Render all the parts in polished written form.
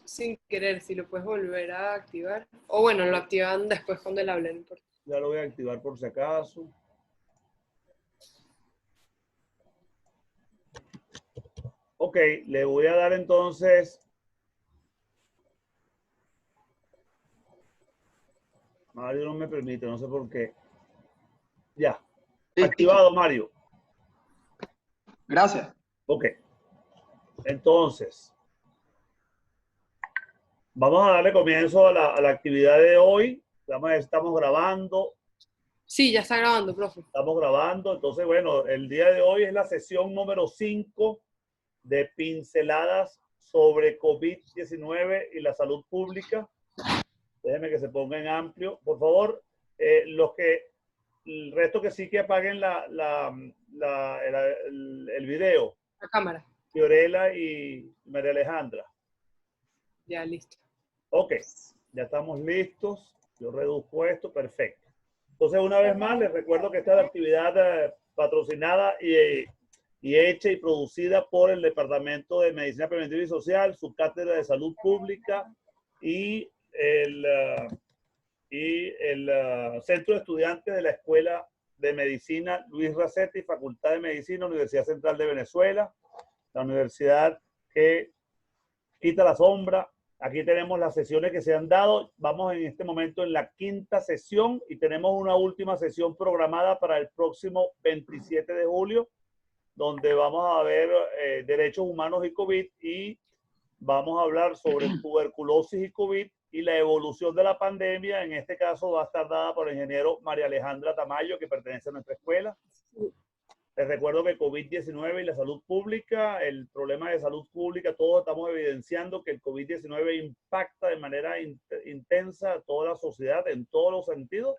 sin querer, si lo puedes volver a activar. O bueno, lo activan después cuando él hable, no importa. Ya lo voy a activar por si acaso. Ok, le voy a dar entonces. Mario no me permite, no sé por qué. Ya. Listo. Activado, Mario. Gracias. Ok. Entonces, vamos a darle comienzo a la actividad de hoy. Estamos grabando. Sí, ya está grabando, profe. Estamos grabando. Entonces, bueno, el día de hoy es la sesión número 5 de pinceladas sobre COVID-19 y la salud pública. Déjenme que se ponga en amplio. Por favor, el resto que sí que apaguen el video. La cámara. Fiorella y María Alejandra. Ya, listo. Ok, ya estamos listos. Yo reduzco esto, perfecto. Entonces, una vez más, les recuerdo que esta es la actividad patrocinada y hecha y producida por el Departamento de Medicina Preventiva y Social, su cátedra de Salud Pública y el Centro de Estudiantes de la Escuela de Medicina Luis Racetti, Facultad de Medicina, Universidad Central de Venezuela, la universidad que quita la sombra. Aquí tenemos las sesiones que se han dado. Vamos en este momento en la 5ª sesión y tenemos una última sesión programada para el próximo 27 de julio, donde vamos a ver derechos humanos y COVID, y vamos a hablar sobre tuberculosis y COVID y la evolución de la pandemia. En este caso va a estar dada por el ingeniero María Alejandra Tamayo, que pertenece a nuestra escuela. Les recuerdo que COVID-19 y la salud pública, el problema de salud pública, todos estamos evidenciando que el COVID-19 impacta de manera intensa a toda la sociedad en todos los sentidos.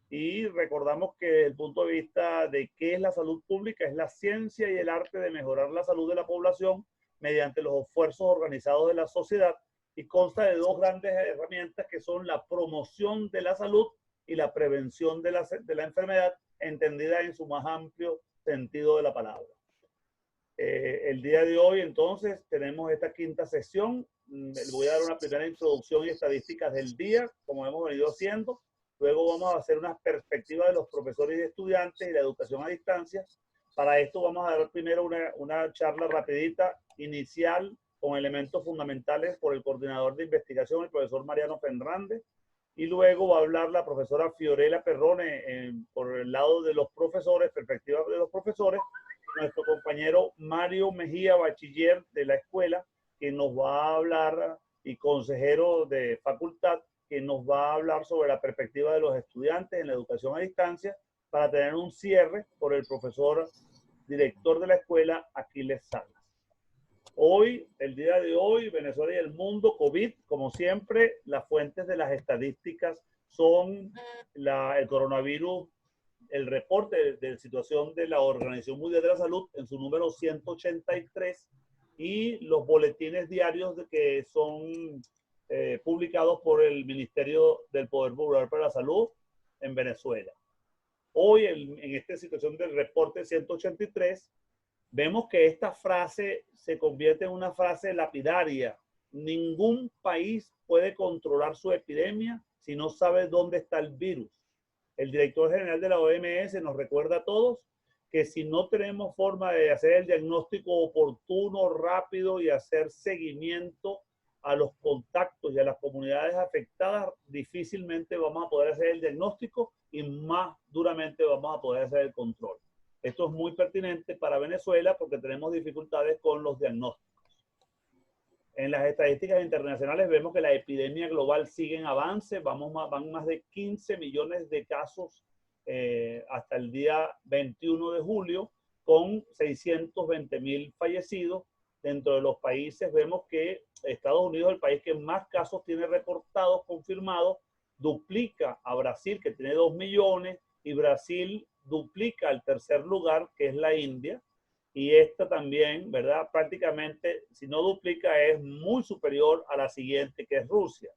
Y recordamos que desde el punto de vista de qué es la salud pública, es la ciencia y el arte de mejorar la salud de la población mediante los esfuerzos organizados de la sociedad, y consta de dos grandes herramientas que son la promoción de la salud y la prevención de la enfermedad, entendida en su más amplio sentido de la palabra. El día de hoy, entonces, tenemos esta 5ª sesión. Les voy a dar una primera introducción y estadísticas del día, como hemos venido haciendo. Luego vamos a hacer unas perspectivas de los profesores y estudiantes y la educación a distancia. Para esto vamos a dar primero una charla rapidita inicial con elementos fundamentales por el coordinador de investigación, el profesor Mariano Fernández. Y luego va a hablar la profesora Fiorella Perrone por el lado de los profesores, perspectiva de los profesores, nuestro compañero Mario Mejía, bachiller de la escuela, que nos va a hablar, y consejero de facultad, que nos va a hablar sobre la perspectiva de los estudiantes en la educación a distancia, para tener un cierre por el profesor director de la escuela, Aquiles Salas. Hoy, el día de hoy, Venezuela y el mundo, COVID, como siempre, las fuentes de las estadísticas son el coronavirus, el reporte de situación de la Organización Mundial de la Salud en su número 183, y los boletines diarios que son publicados por el Ministerio del Poder Popular para la Salud en Venezuela. Hoy, en esta situación del reporte 183, vemos que esta frase se convierte en una frase lapidaria. Ningún país puede controlar su epidemia si no sabe dónde está el virus. El director general de la OMS nos recuerda a todos que si no tenemos forma de hacer el diagnóstico oportuno, rápido, y hacer seguimiento a los contactos y a las comunidades afectadas, difícilmente vamos a poder hacer el diagnóstico, y más duramente vamos a poder hacer el control. Esto es muy pertinente para Venezuela porque tenemos dificultades con los diagnósticos. En las estadísticas internacionales vemos que la epidemia global sigue en avance. Van más de 15 millones de casos hasta el día 21 de julio, con 620.000 fallecidos. Dentro de los países vemos que Estados Unidos, el país que más casos tiene reportados, confirmados, duplica a Brasil, que tiene 2 millones, y Brasil duplica al tercer lugar, que es la India. Y esta también, ¿verdad? Prácticamente, si no duplica, es muy superior a la siguiente, que es Rusia.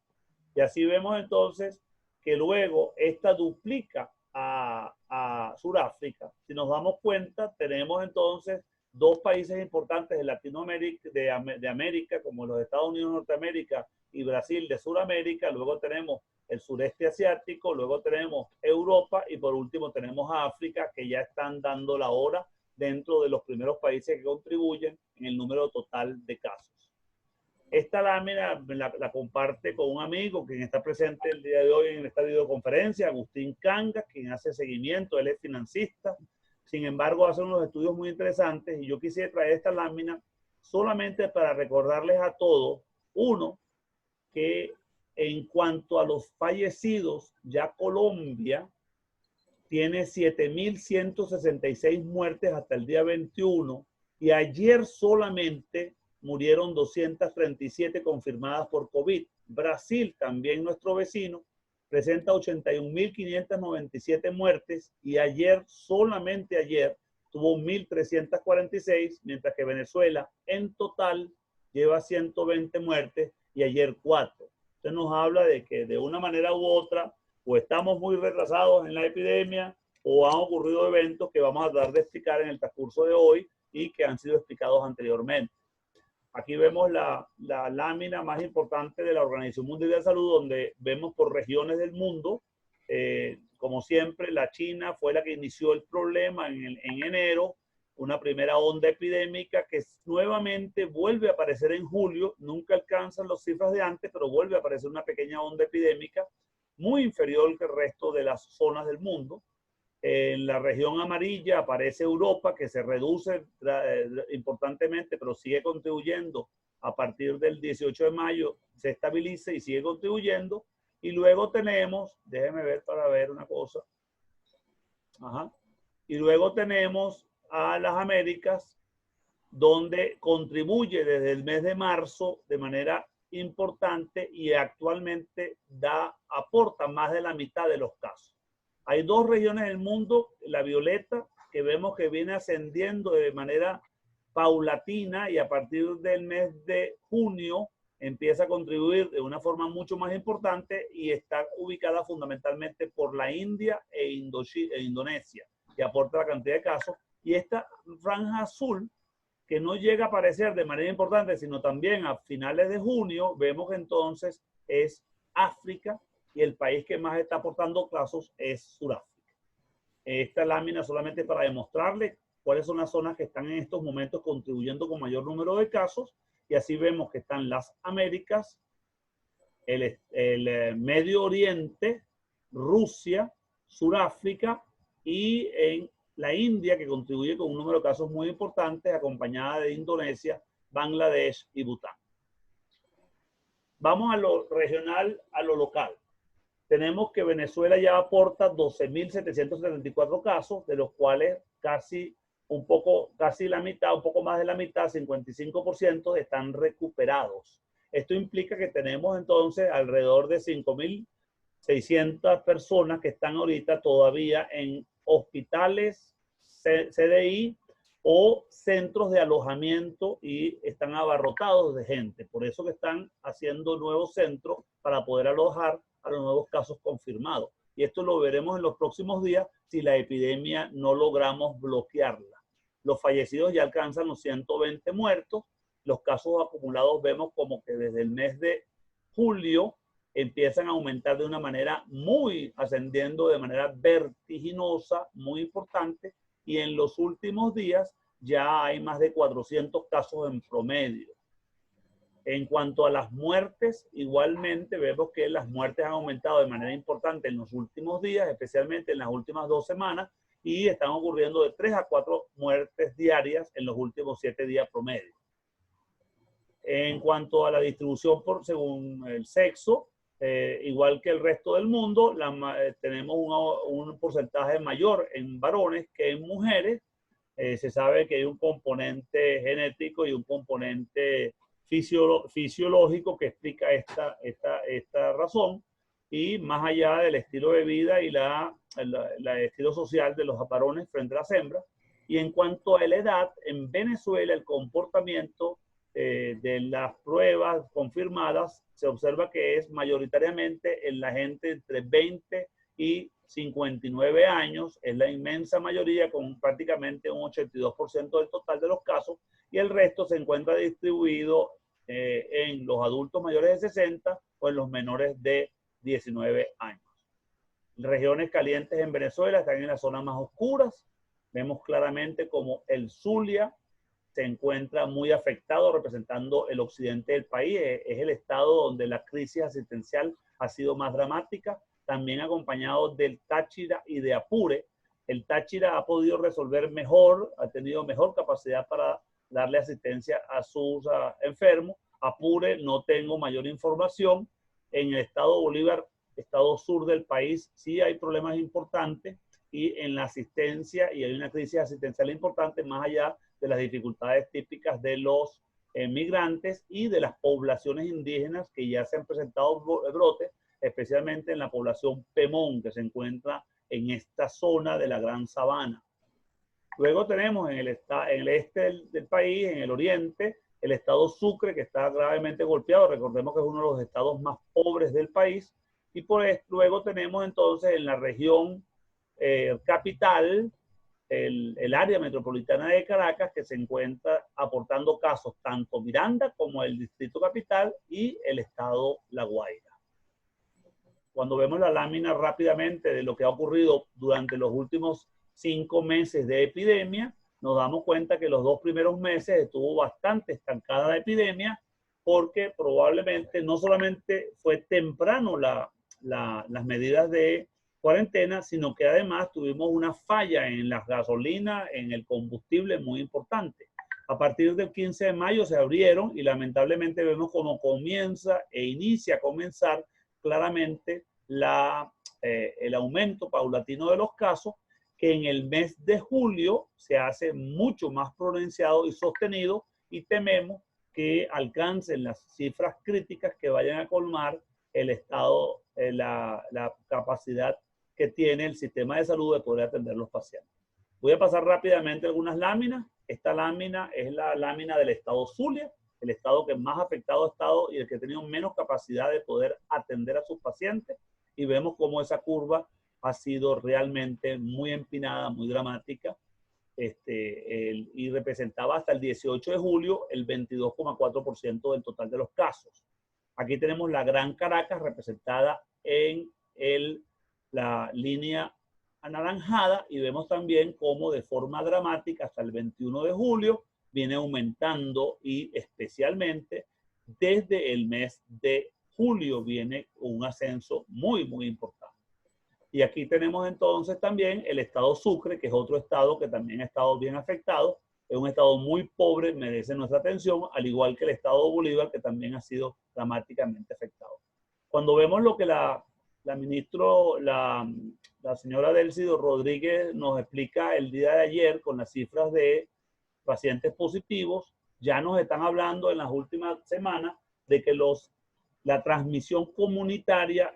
Y así vemos entonces que luego esta duplica a Sudáfrica. Si nos damos cuenta, tenemos entonces dos países importantes de Latinoamérica, de América, como los Estados Unidos de Norteamérica y Brasil de Sudamérica. Luego tenemos el sureste asiático, luego tenemos Europa y por último tenemos a África, que ya están dando la hora dentro de los primeros países que contribuyen en el número total de casos. Esta lámina la comparte con un amigo quien está presente el día de hoy en esta videoconferencia, Agustín Cangas, quien hace seguimiento, él es financista. Sin embargo, hace unos estudios muy interesantes y yo quisiera traer esta lámina solamente para recordarles a todos, uno, que en cuanto a los fallecidos, ya Colombia tiene 7.166 muertes hasta el día 21 y ayer solamente murieron 237 confirmadas por COVID. Brasil, también nuestro vecino, presenta 81.597 muertes y ayer, solamente ayer, tuvo 1.346, mientras que Venezuela en total lleva 120 muertes y ayer 4. Esto nos habla de que de una manera u otra o estamos muy retrasados en la epidemia o han ocurrido eventos que vamos a tratar de explicar en el transcurso de hoy y que han sido explicados anteriormente. Aquí vemos la lámina más importante de la Organización Mundial de la Salud, donde vemos por regiones del mundo. Como siempre, la China fue la que inició el problema en enero, una primera onda epidémica que nuevamente vuelve a aparecer en julio. Nunca alcanzan las cifras de antes, pero vuelve a aparecer una pequeña onda epidémica muy inferior que el resto de las zonas del mundo. En la región amarilla aparece Europa, que se reduce importantemente, pero sigue contribuyendo. A partir del 18 de mayo se estabiliza y sigue contribuyendo. Y luego tenemos, déjenme ver para ver una cosa. Ajá. Y luego tenemos a las Américas, donde contribuye desde el mes de marzo de manera importante y actualmente aporta más de la mitad de los casos. Hay dos regiones del mundo, la violeta, que vemos que viene ascendiendo de manera paulatina y a partir del mes de junio empieza a contribuir de una forma mucho más importante y está ubicada fundamentalmente por la India e Indonesia, que aporta la cantidad de casos. Y esta franja azul, que no llega a aparecer de manera importante, sino también a finales de junio, vemos que entonces es África, y el país que más está aportando casos es Sudáfrica. Esta lámina solamente para demostrarle cuáles son las zonas que están en estos momentos contribuyendo con mayor número de casos, y así vemos que están las Américas, el Medio Oriente, Rusia, Sudáfrica y en la India, que contribuye con un número de casos muy importantes, acompañada de Indonesia, Bangladesh y Bután. Vamos a lo regional, a lo local. Tenemos que Venezuela ya aporta 12.774 casos, de los cuales casi la mitad, un poco más de la mitad, 55% están recuperados. Esto implica que tenemos entonces alrededor de 5.600 personas que están ahorita todavía en hospitales, CDI o centros de alojamiento y están abarrotados de gente. Por eso que están haciendo nuevos centros para poder alojar a los nuevos casos confirmados. Y esto lo veremos en los próximos días si la epidemia no logramos bloquearla. Los fallecidos ya alcanzan los 120 muertos. Los casos acumulados vemos como que desde el mes de julio empiezan a aumentar de una manera ascendiendo de manera vertiginosa, muy importante. Y en los últimos días ya hay más de 400 casos en promedio. En cuanto a las muertes, igualmente vemos que las muertes han aumentado de manera importante en los últimos días, especialmente en las últimas 2 semanas, y están ocurriendo de 3 a 4 muertes diarias en los últimos 7 días promedio. En cuanto a la distribución según el sexo, igual que el resto del mundo, tenemos un porcentaje mayor en varones que en mujeres. Se sabe que hay un componente genético y un componente fisiológico que explica esta razón, y más allá del estilo de vida y el estilo social de los varones frente a las hembras. Y en cuanto a la edad, en Venezuela el comportamiento de las pruebas confirmadas se observa que es mayoritariamente en la gente entre 20 y 59 años, es la inmensa mayoría, con prácticamente un 82% del total de los casos, y el resto se encuentra distribuido en los adultos mayores de 60 o en los menores de 19 años. Regiones calientes en Venezuela están en las zonas más oscuras. Vemos claramente como el Zulia se encuentra muy afectado, representando el occidente del país. Es el estado donde la crisis asistencial ha sido más dramática, también acompañado del Táchira y de Apure. El Táchira ha podido resolver mejor, ha tenido mejor capacidad para darle asistencia a sus enfermos. Apure no tengo mayor información. En el estado Bolívar, estado sur del país, sí hay problemas importantes y en la asistencia, y hay una crisis asistencial importante más allá de las dificultades típicas de los migrantes y de las poblaciones indígenas que ya se han presentado brotes, especialmente en la población Pemón, que se encuentra en esta zona de la Gran Sabana. Luego tenemos en el este del país, en el oriente, el estado Sucre, que está gravemente golpeado. Recordemos que es uno de los estados más pobres del país. Y por esto, luego tenemos entonces en la región capital, el área metropolitana de Caracas, que se encuentra aportando casos tanto Miranda como el Distrito Capital y el estado La Guaira. Cuando vemos la lámina rápidamente de lo que ha ocurrido durante los últimos 5 meses de epidemia, nos damos cuenta que los 2 primeros meses estuvo bastante estancada la epidemia, porque probablemente no solamente fue temprano las medidas de cuarentena, sino que además tuvimos una falla en las gasolinas, en el combustible muy importante. A partir del 15 de mayo se abrieron y lamentablemente vemos cómo comienza e inicia a comenzar claramente el aumento paulatino de los casos, que en el mes de julio se hace mucho más pronunciado y sostenido, y tememos que alcancen las cifras críticas que vayan a colmar el estado, la capacidad que tiene el sistema de salud de poder atender a los pacientes. Voy a pasar rápidamente algunas láminas. Esta lámina es la lámina del estado Zulia, el estado que más afectado ha estado y el que ha tenido menos capacidad de poder atender a sus pacientes, y vemos cómo esa curva ha sido realmente muy empinada, muy dramática, y representaba hasta el 18 de julio el 22,4% del total de los casos. Aquí tenemos la Gran Caracas representada en la línea anaranjada, y vemos también cómo de forma dramática hasta el 21 de julio viene aumentando, y especialmente desde el mes de julio viene un ascenso muy, muy importante. Y aquí tenemos entonces también el estado Sucre, que es otro estado que también ha estado bien afectado. Es un estado muy pobre, merece nuestra atención, al igual que el estado Bolívar, que también ha sido dramáticamente afectado. Cuando vemos lo que la señora Delcido Rodríguez nos explica el día de ayer con las cifras de pacientes positivos, ya nos están hablando en las últimas semanas de que la transmisión comunitaria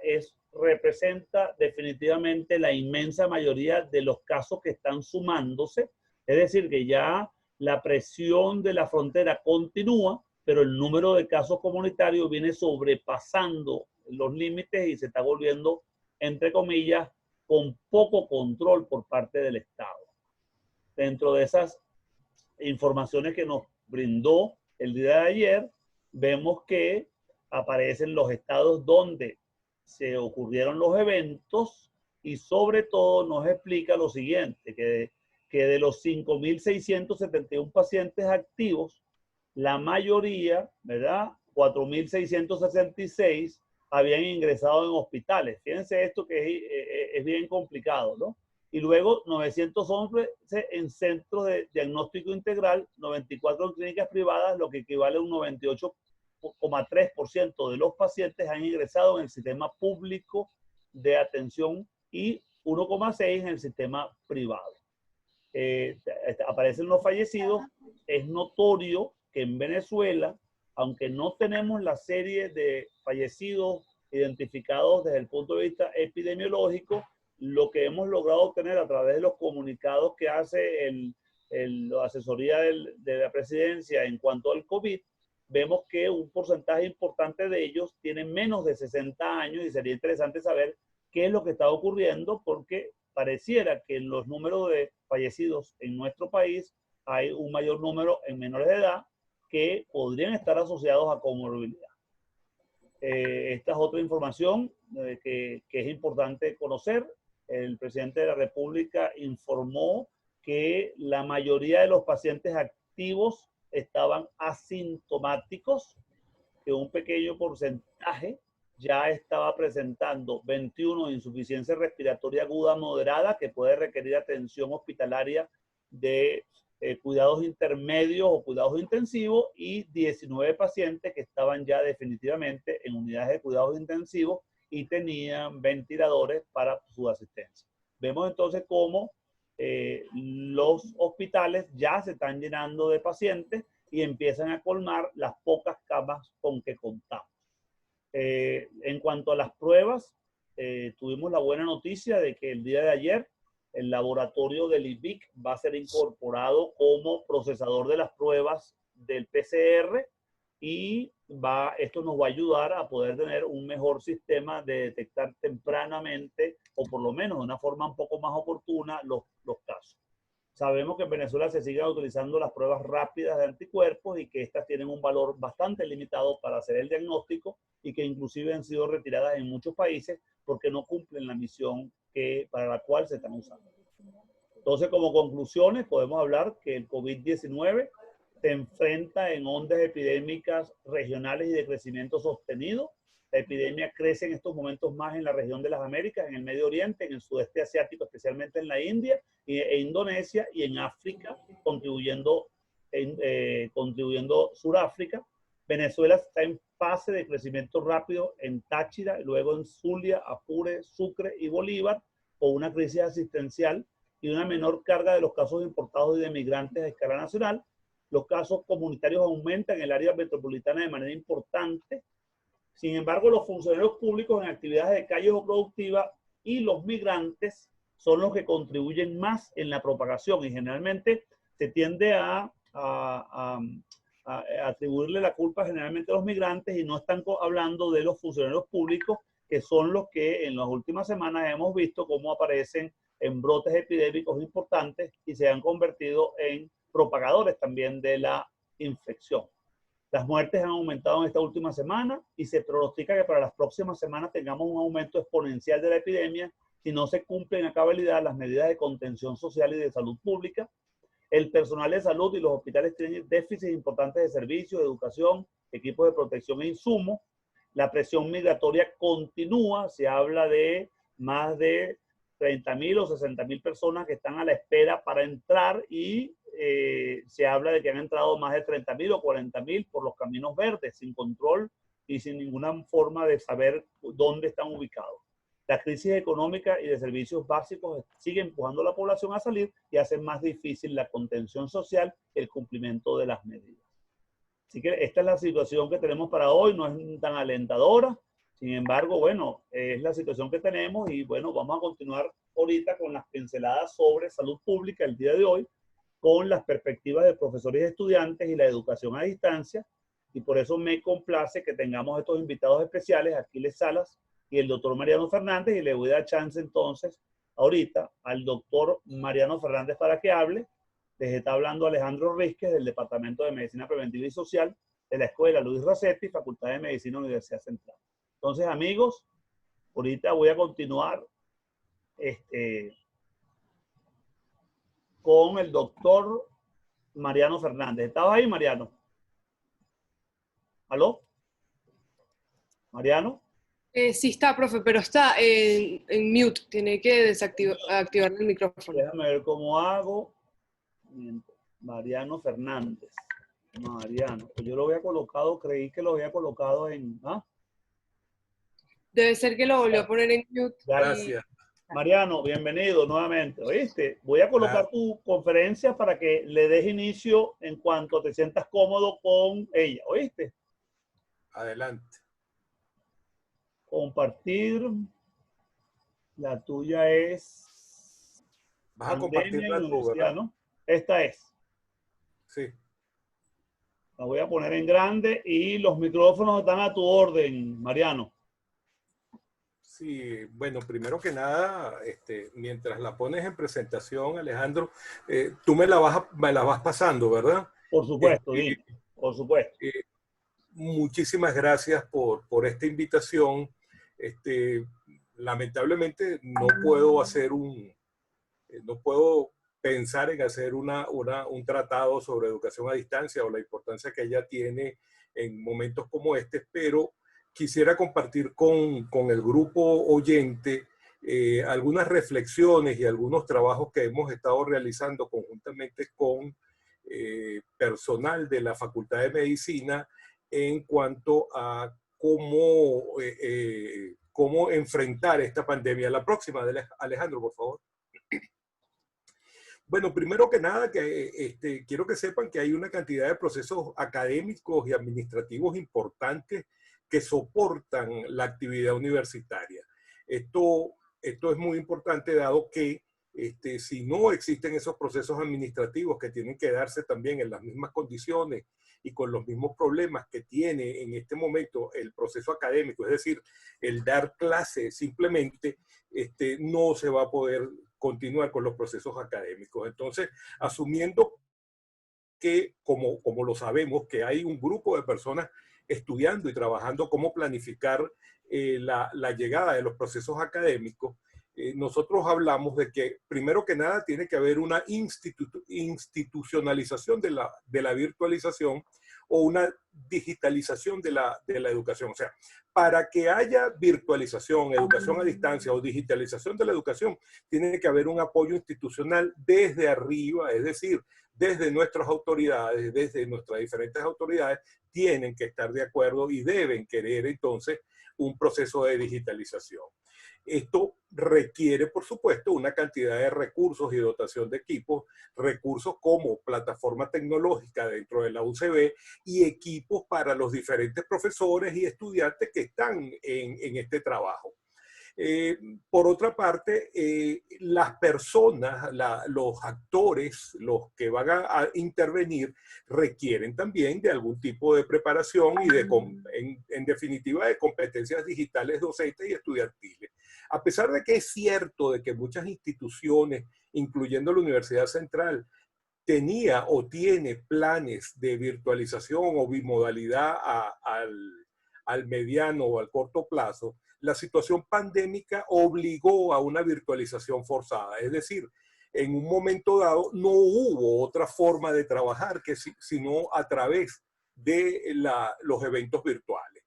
representa definitivamente la inmensa mayoría de los casos que están sumándose. Es decir, que ya la presión de la frontera continúa, pero el número de casos comunitarios viene sobrepasando los límites y se está volviendo, entre comillas, con poco control por parte del Estado. Dentro de esas informaciones que nos brindó el día de ayer, vemos que aparecen los estados donde se ocurrieron los eventos, y sobre todo nos explica lo siguiente, que de los 5.671 pacientes activos, la mayoría, ¿verdad? 4.666 habían ingresado en hospitales. Fíjense esto que es bien complicado, ¿no? Y luego 911 en centros de diagnóstico integral, 94 en clínicas privadas, lo que equivale a un 98,3% de los pacientes han ingresado en el sistema público de atención y 1,6% en el sistema privado. Aparecen los fallecidos. Es notorio que en Venezuela, aunque no tenemos la serie de fallecidos identificados desde el punto de vista epidemiológico, lo que hemos logrado obtener a través de los comunicados que hace la asesoría de la presidencia en cuanto al COVID, vemos que un porcentaje importante de ellos tienen menos de 60 años, y sería interesante saber qué es lo que está ocurriendo, porque pareciera que en los números de fallecidos en nuestro país hay un mayor número en menores de edad que podrían estar asociados a comorbilidad. Esta es otra información que es importante conocer. El presidente de la República informó que la mayoría de los pacientes activos estaban asintomáticos, que un pequeño porcentaje ya estaba presentando 21 de insuficiencia respiratoria aguda moderada que puede requerir atención hospitalaria de cuidados intermedios o cuidados intensivos, y 19 pacientes que estaban ya definitivamente en unidades de cuidados intensivos y tenían ventiladores para su asistencia. Vemos entonces cómo los hospitales ya se están llenando de pacientes y empiezan a colmar las pocas camas con que contamos. En cuanto a las pruebas, tuvimos la buena noticia de que el día de ayer el laboratorio del IBIC va a ser incorporado como procesador de las pruebas del PCR, y esto nos va a ayudar a poder tener un mejor sistema de detectar tempranamente, o por lo menos de una forma un poco más oportuna, los casos. Sabemos que en Venezuela se siguen utilizando las pruebas rápidas de anticuerpos y que estas tienen un valor bastante limitado para hacer el diagnóstico, y que inclusive han sido retiradas en muchos países porque no cumplen la misión para la cual se están usando. Entonces, como conclusiones, podemos hablar que el COVID-19 se enfrenta en ondas epidémicas regionales y de crecimiento sostenido. La epidemia crece en estos momentos más en la región de las Américas, en el Medio Oriente, en el sudeste asiático, especialmente en la India e Indonesia, y en África, contribuyendo Sudáfrica. Venezuela está en fase de crecimiento rápido en Táchira, luego en Zulia, Apure, Sucre y Bolívar, con una crisis asistencial y una menor carga de los casos importados y de migrantes a escala nacional. Los casos comunitarios aumentan en el área metropolitana de manera importante. Sin embargo, los funcionarios públicos en actividades de calles o productivas y los migrantes son los que contribuyen más en la propagación, y generalmente se tiende a atribuirle la culpa generalmente a los migrantes, y no están hablando de los funcionarios públicos, que son los que en las últimas semanas hemos visto cómo aparecen en brotes epidémicos importantes y se han convertido en propagadores también de la infección. Las muertes han aumentado en esta última semana y se pronostica que para las próximas semanas tengamos un aumento exponencial de la epidemia si no se cumplen a cabalidad las medidas de contención social y de salud pública. El personal de salud y los hospitales tienen déficits importantes de servicios, de educación, equipos de protección e insumos. La presión migratoria continúa. Se habla de más de 30.000 o 60.000 personas que están a la espera para entrar, y se habla de que han entrado más de 30.000 o 40.000 por los caminos verdes, sin control y sin ninguna forma de saber dónde están ubicados. La crisis económica y de servicios básicos sigue empujando a la población a salir y hace más difícil la contención social y el cumplimiento de las medidas. Así que esta es la situación que tenemos para hoy. No es tan alentadora. Sin embargo, bueno, es la situación que tenemos, y bueno, vamos a continuar ahorita con las pinceladas sobre salud pública el día de hoy, con las perspectivas de profesores y estudiantes y la educación a distancia. Y por eso me complace que tengamos estos invitados especiales, Aquiles Salas y el doctor Mariano Fernández, y le voy a dar chance entonces ahorita al doctor Mariano Fernández para que hable. Les está hablando Alejandro Rizquez, del Departamento de Medicina Preventiva y Social de la Escuela Luis Racetti, Facultad de Medicina, Universidad Central. Entonces, amigos, ahorita voy a continuar con el doctor Mariano Fernández. ¿Estabas ahí, Mariano? ¿Aló? ¿Mariano? Sí está, profe, pero está en mute. Tiene que activar el micrófono. Déjame ver cómo hago. Mariano Fernández. Mariano. Pues yo lo había colocado, creí que lo había colocado en... ¿ah? Debe ser que lo volvió a poner en mute. Gracias. Mariano, bienvenido nuevamente. ¿Oíste? Voy a colocar tu conferencia para que le des inicio en cuanto te sientas cómodo con ella. ¿Oíste? Adelante. Compartir. La tuya es... Vas a compartir la tuya, ¿verdad? ¿no? Esta es. Sí. La voy a poner en grande y los micrófonos están a tu orden, Mariano. Sí, bueno, primero que nada, mientras la pones en presentación, Alejandro, tú me la vas pasando, ¿verdad? Por supuesto, Este, Di, por supuesto. Muchísimas gracias por esta invitación. Este, Lamentablemente no puedo hacer no puedo pensar en hacer un tratado sobre educación a distancia o la importancia que ella tiene en momentos como este, pero quisiera compartir con el grupo oyente algunas reflexiones y algunos trabajos que hemos estado realizando conjuntamente con personal de la Facultad de Medicina en cuanto a cómo enfrentar esta pandemia. La próxima, Alejandro, por favor. Bueno, primero que nada, quiero que sepan que hay una cantidad de procesos académicos y administrativos importantes que soportan la actividad universitaria. Esto es muy importante dado que si no existen esos procesos administrativos que tienen que darse también en las mismas condiciones y con los mismos problemas que tiene en este momento el proceso académico, es decir, el dar clase simplemente, no se va a poder continuar con los procesos académicos. Entonces, asumiendo que, como lo sabemos, que hay un grupo de personas estudiando y trabajando cómo planificar la llegada de los procesos académicos, nosotros hablamos de que, primero que nada, tiene que haber una institucionalización de la virtualización o una digitalización de la educación. O sea, para que haya virtualización, educación a distancia o digitalización de la educación, tiene que haber un apoyo institucional desde arriba, es decir, desde nuestras autoridades, desde nuestras diferentes autoridades, tienen que estar de acuerdo y deben querer entonces un proceso de digitalización. Esto requiere, por supuesto, una cantidad de recursos y dotación de equipos, recursos como plataforma tecnológica dentro de la UCB y equipos para los diferentes profesores y estudiantes que están en este trabajo. Por otra parte, las personas, los actores, los que van a intervenir, requieren también de algún tipo de preparación y en definitiva de competencias digitales docentes y estudiantiles. A pesar de que es cierto de que muchas instituciones, incluyendo la Universidad Central, tenía o tiene planes de virtualización o bimodalidad al mediano o al corto plazo, la situación pandémica obligó a una virtualización forzada. Es decir, en un momento dado no hubo otra forma de trabajar sino a través de los eventos virtuales.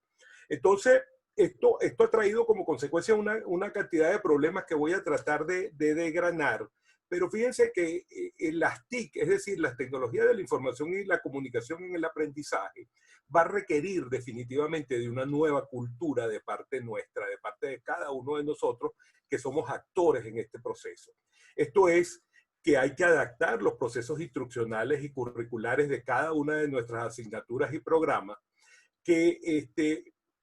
Entonces, esto ha traído como consecuencia una cantidad de problemas que voy a tratar de desgranar. Pero fíjense que las TIC, es decir, las tecnologías de la información y la comunicación en el aprendizaje, va a requerir definitivamente de una nueva cultura de parte nuestra, de parte de cada uno de nosotros que somos actores en este proceso. Esto es que hay que adaptar los procesos instruccionales y curriculares de cada una de nuestras asignaturas y programas, que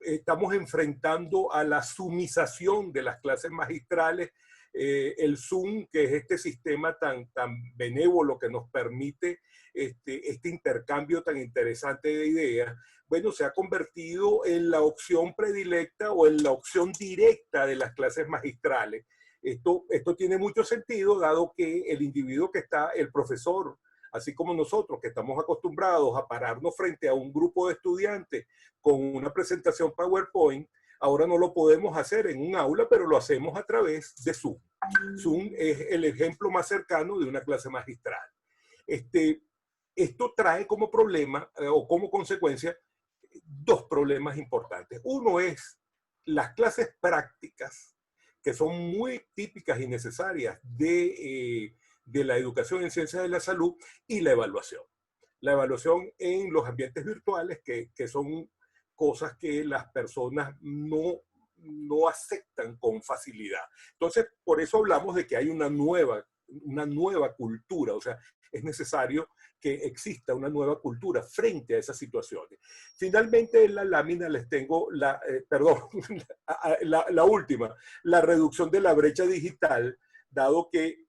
estamos enfrentando a la sumización de las clases magistrales, el Zoom, que es este sistema tan benévolo que nos permite este intercambio tan interesante de ideas, bueno, se ha convertido en la opción predilecta o en la opción directa de las clases magistrales. Esto tiene mucho sentido, dado que el individuo que está, el profesor, así como nosotros que estamos acostumbrados a pararnos frente a un grupo de estudiantes con una presentación PowerPoint, ahora no lo podemos hacer en un aula, pero lo hacemos a través de Zoom. Zoom es el ejemplo más cercano de una clase magistral. Esto trae como problema o como consecuencia dos problemas importantes. Uno es las clases prácticas, que son muy típicas y necesarias de la educación en ciencias de la salud, y la evaluación. La evaluación en los ambientes virtuales, que son cosas que las personas no aceptan con facilidad. Entonces, por eso hablamos de que hay una nueva cultura, o sea, es necesario que exista una nueva cultura frente a esas situaciones. Finalmente, en la lámina les tengo la última, la reducción de la brecha digital, dado que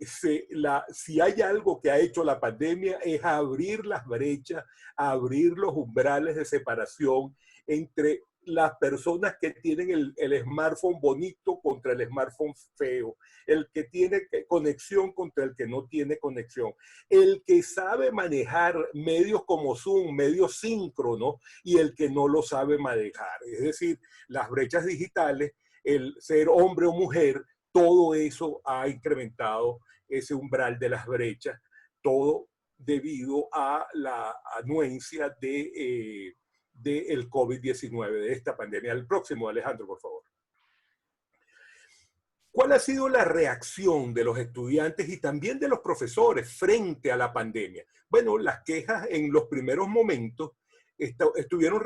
si hay algo que ha hecho la pandemia es abrir las brechas, abrir los umbrales de separación entre las personas que tienen el smartphone bonito contra el smartphone feo, el que tiene conexión contra el que no tiene conexión, el que sabe manejar medios como Zoom, medios síncronos, y el que no lo sabe manejar. Es decir, las brechas digitales, el ser hombre o mujer, todo eso ha incrementado ese umbral de las brechas, todo debido a la anuencia del COVID-19, de esta pandemia. El próximo, Alejandro, por favor. ¿Cuál ha sido la reacción de los estudiantes y también de los profesores frente a la pandemia? Bueno, las quejas en los primeros momentos estuvieron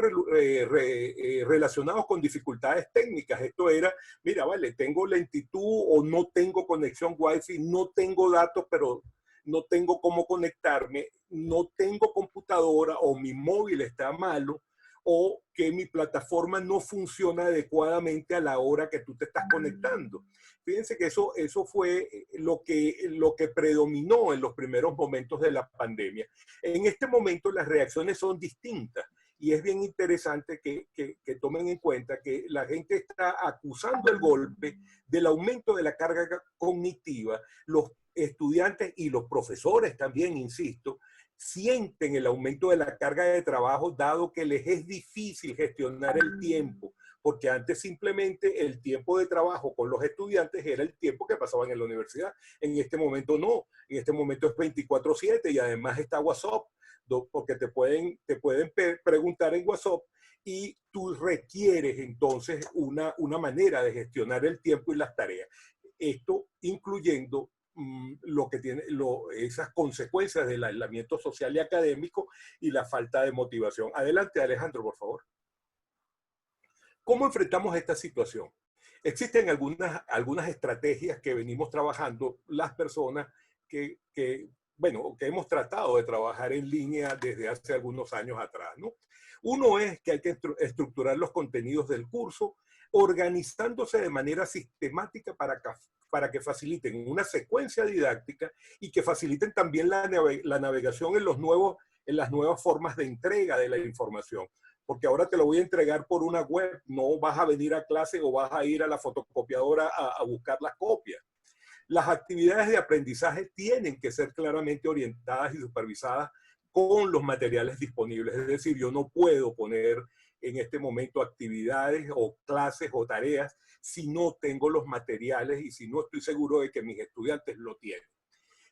relacionados con dificultades técnicas. Esto era, mira, vale, tengo lentitud o no tengo conexión Wi-Fi, no tengo datos, pero no tengo cómo conectarme, no tengo computadora o mi móvil está malo, o que mi plataforma no funciona adecuadamente a la hora que tú te estás conectando. Fíjense que eso fue lo que predominó en los primeros momentos de la pandemia. En este momento las reacciones son distintas y es bien interesante que tomen en cuenta que la gente está acusando el golpe del aumento de la carga cognitiva. Los estudiantes y los profesores también, insisto, sienten el aumento de la carga de trabajo dado que les es difícil gestionar el tiempo, porque antes simplemente el tiempo de trabajo con los estudiantes era el tiempo que pasaban en la universidad. En este momento no, en este momento es 24/7 y además está WhatsApp, porque te pueden preguntar en WhatsApp y tú requieres entonces una manera de gestionar el tiempo y las tareas. Esto incluyendo lo que tiene esas consecuencias del aislamiento social y académico y la falta de motivación. Adelante, Alejandro, por favor. ¿Cómo enfrentamos esta situación? Existen algunas estrategias que venimos trabajando las personas que hemos tratado de trabajar en línea desde hace algunos años atrás, ¿no? Uno es que hay que estructurar los contenidos del curso, organizándose de manera sistemática para que faciliten una secuencia didáctica y que faciliten también la navegación en las nuevas formas de entrega de la información. Porque ahora te lo voy a entregar por una web, no vas a venir a clase o vas a ir a la fotocopiadora a buscar las copias. Las actividades de aprendizaje tienen que ser claramente orientadas y supervisadas con los materiales disponibles. Es decir, yo no puedo poner en este momento actividades o clases o tareas si no tengo los materiales y si no estoy seguro de que mis estudiantes lo tienen.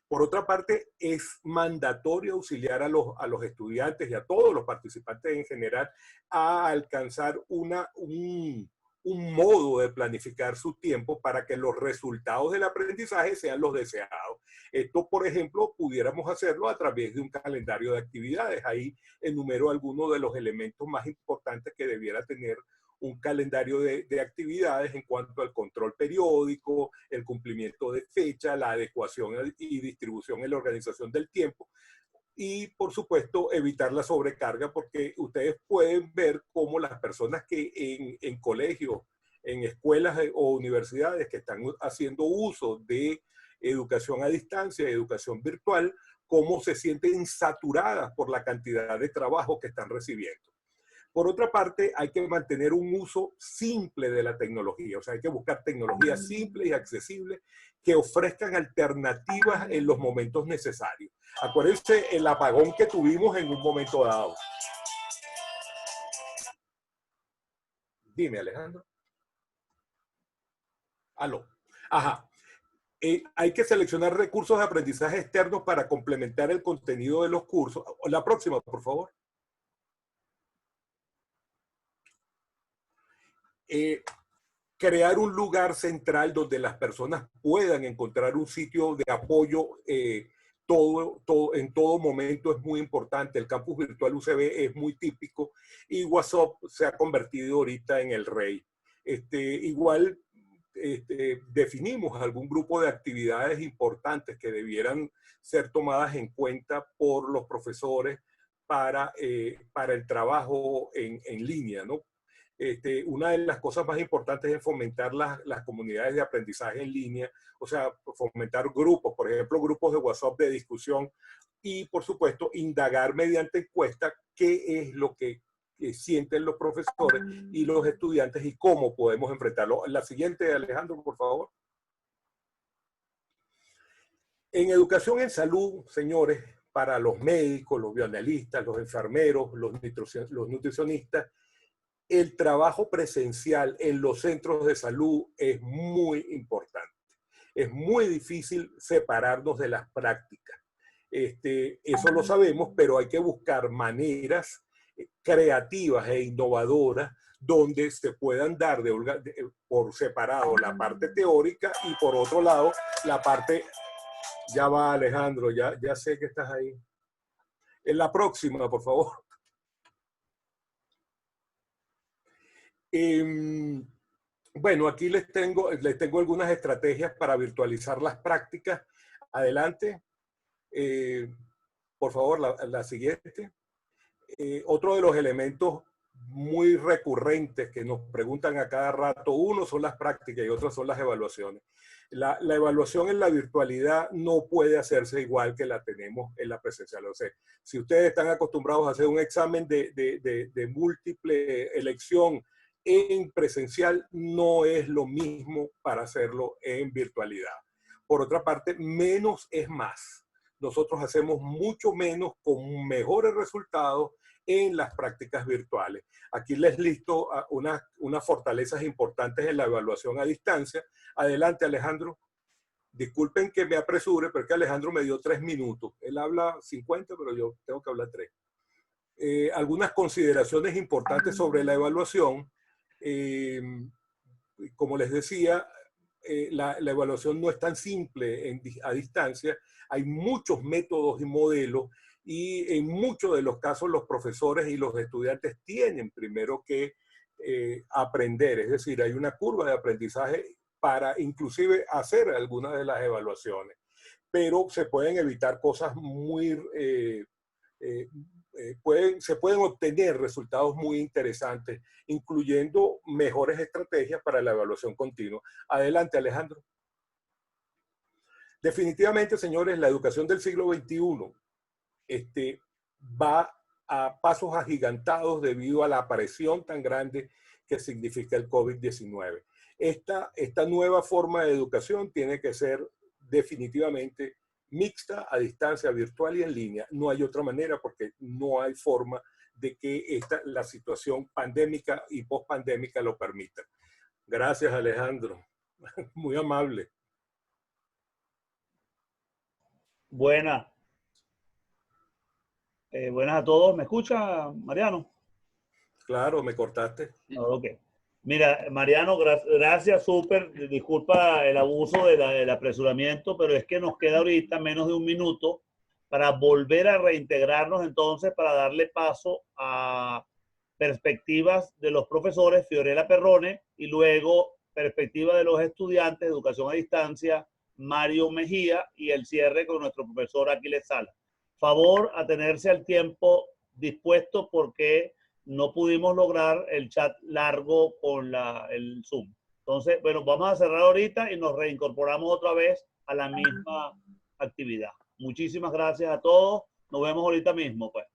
Por otra parte, es mandatorio auxiliar a los estudiantes y a todos los participantes en general a alcanzar un modo de planificar su tiempo para que los resultados del aprendizaje sean los deseados. Esto, por ejemplo, pudiéramos hacerlo a través de un calendario de actividades. Ahí enumero algunos de los elementos más importantes que debiera tener un calendario de actividades en cuanto al control periódico, el cumplimiento de fecha, la adecuación y distribución en la organización del tiempo. Y, por supuesto, evitar la sobrecarga, porque ustedes pueden ver cómo las personas que en colegios, en escuelas o universidades que están haciendo uso de educación a distancia, educación virtual, cómo se sienten saturadas por la cantidad de trabajo que están recibiendo. Por otra parte, hay que mantener un uso simple de la tecnología. O sea, hay que buscar tecnologías simples y accesibles que ofrezcan alternativas en los momentos necesarios. Acuérdense el apagón que tuvimos en un momento dado. Dime, Alejandro. Aló. Ajá. Hay que seleccionar recursos de aprendizaje externos para complementar el contenido de los cursos. La próxima, por favor. Crear un lugar central donde las personas puedan encontrar un sitio de apoyo en todo momento es muy importante. El campus virtual UCB es muy típico y WhatsApp se ha convertido ahorita en el rey. Igual definimos algún grupo de actividades importantes que debieran ser tomadas en cuenta por los profesores para el trabajo en línea, ¿no? Una de las cosas más importantes es fomentar las comunidades de aprendizaje en línea, o sea, fomentar grupos, por ejemplo, grupos de WhatsApp de discusión y, por supuesto, indagar mediante encuesta qué es lo que sienten los profesores y los estudiantes y cómo podemos enfrentarlo. La siguiente, Alejandro, por favor. En educación en salud, señores, para los médicos, los bioanalistas, los enfermeros, los nutricionistas, el trabajo presencial en los centros de salud es muy importante. Es muy difícil separarnos de las prácticas. Eso lo sabemos, pero hay que buscar maneras creativas e innovadoras donde se puedan dar por separado la parte teórica y por otro lado la parte... Ya va, Alejandro, ya sé que estás ahí. En la próxima, por favor. Bueno, aquí les tengo algunas estrategias para virtualizar las prácticas. Adelante. Por favor, la siguiente. Otro de los elementos muy recurrentes que nos preguntan a cada rato, uno son las prácticas y otro son las evaluaciones. La evaluación en la virtualidad no puede hacerse igual que la tenemos en la presencial. O sea, si ustedes están acostumbrados a hacer un examen de múltiple elección en presencial, no es lo mismo para hacerlo en virtualidad. Por otra parte, menos es más. Nosotros hacemos mucho menos con mejores resultados en las prácticas virtuales. Aquí les listo unas fortalezas importantes en la evaluación a distancia. Adelante, Alejandro. Disculpen que me apresure, pero que Alejandro me dio 3 minutos. Él habla 50, pero yo tengo que hablar 3. Algunas consideraciones importantes sobre la evaluación. Como les decía, la evaluación no es tan simple a distancia. Hay muchos métodos y modelos y en muchos de los casos los profesores y los estudiantes tienen primero que aprender. Es decir, hay una curva de aprendizaje para inclusive hacer algunas de las evaluaciones. Pero se pueden evitar cosas muy... se pueden obtener resultados muy interesantes, incluyendo mejores estrategias para la evaluación continua. Adelante, Alejandro. Definitivamente, señores, la educación del siglo XXI va a pasos agigantados debido a la aparición tan grande que significa el COVID-19. Esta nueva forma de educación tiene que ser definitivamente mixta, a distancia, virtual y en línea. No hay otra manera porque no hay forma de que la situación pandémica y pospandémica lo permita. Gracias, Alejandro. Muy amable. Buenas. Buenas a todos. ¿Me escucha, Mariano? Claro, me cortaste. Ok. Mira, Mariano, gracias, súper. Disculpa el abuso del apresuramiento, pero es que nos queda ahorita menos de un minuto para volver a reintegrarnos entonces para darle paso a perspectivas de los profesores, Fiorella Perrone, y luego perspectiva de los estudiantes de educación a distancia, Mario Mejía, y el cierre con nuestro profesor Aquiles Sala. Favor a tenerse al tiempo dispuesto porque no pudimos lograr el chat largo con el Zoom. Entonces, bueno, vamos a cerrar ahorita y nos reincorporamos otra vez a la misma actividad. Muchísimas gracias a todos. Nos vemos ahorita mismo, pues.